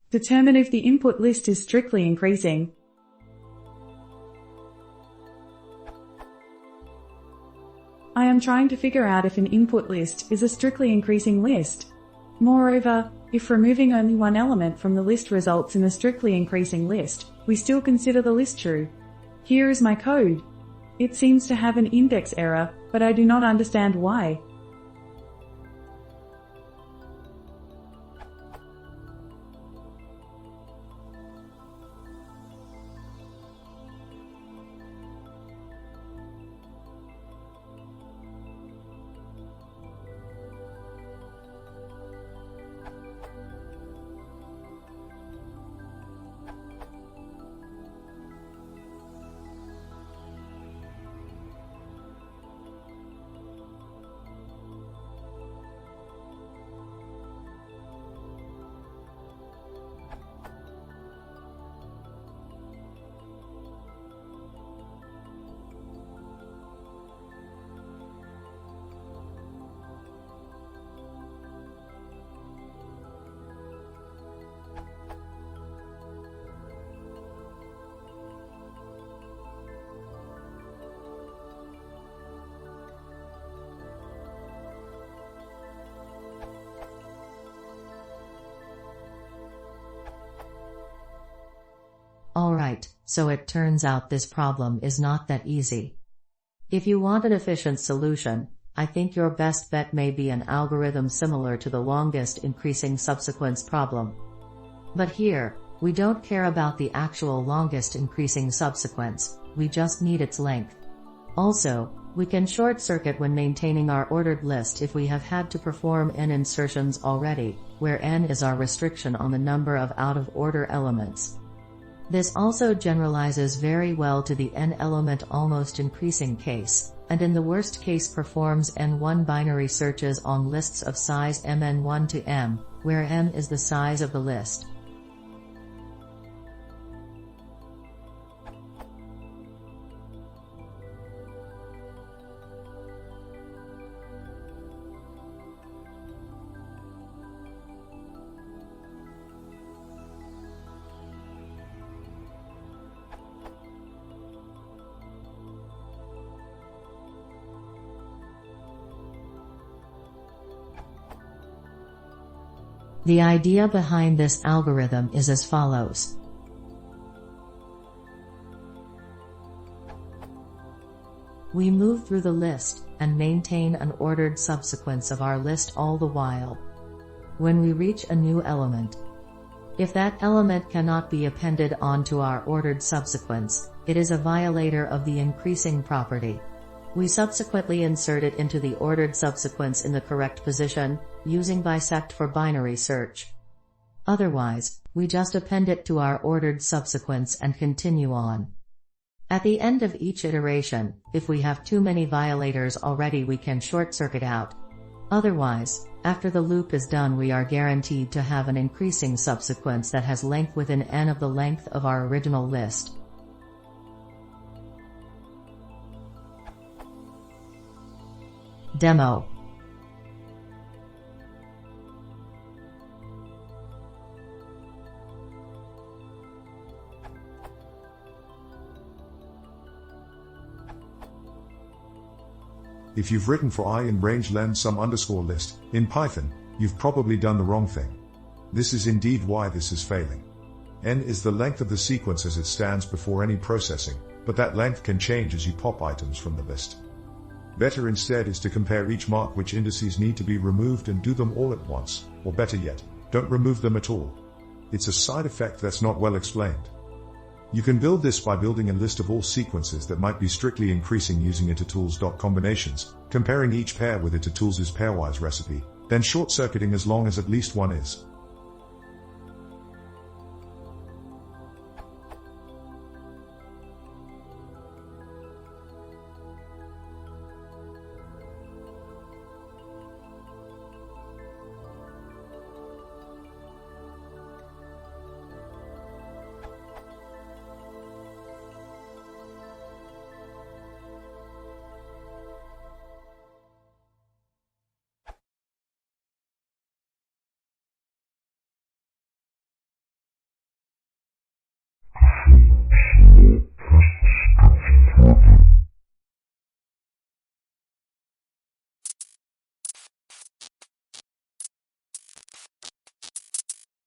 Determine if the input list is strictly increasing. I am trying to figure out if an input list is a strictly increasing list. Moreover, if removing only one element from the list results in a strictly increasing list, we still consider the list true. Here is my code. It seems to have an index error, but I do not understand why. Alright, so it turns out this problem is not that easy. If you want an efficient solution, I think your best bet may be an algorithm similar to the longest increasing subsequence problem. But here, we don't care about the actual longest increasing subsequence, we just need its length. Also, we can short circuit when maintaining our ordered list if we have had to perform n insertions already, where n is our restriction on the number of out-of-order elements. This also generalizes very well to the n-element almost increasing case, and in the worst case performs n1 binary searches on lists of size mn1 to m, where m is the size of the list. The idea behind this algorithm is as follows. We move through the list, and maintain an ordered subsequence of our list all the while. When we reach a new element, if that element cannot be appended onto our ordered subsequence, it is a violator of the increasing property. We subsequently insert it into the ordered subsequence in the correct position, using bisect for binary search. Otherwise, we just append it to our ordered subsequence and continue on. At the end of each iteration, if we have too many violators already, we can short circuit out. Otherwise, after the loop is done, we are guaranteed to have an increasing subsequence that has length within n of the length of our original list. Demo. If you've written for I in range len sum underscore list in Python, you've probably done the wrong thing. This is indeed why this is failing. N is the length of the sequence as it stands before any processing, but that length can change as you pop items from the list. Better instead is to compare each mark which indices need to be removed and do them all at once, or better yet, don't remove them at all. It's a side effect that's not well explained. You can build this by building a list of all sequences that might be strictly increasing using itertools.combinations, comparing each pair with itertools' pairwise recipe, then short-circuiting as long as at least one is.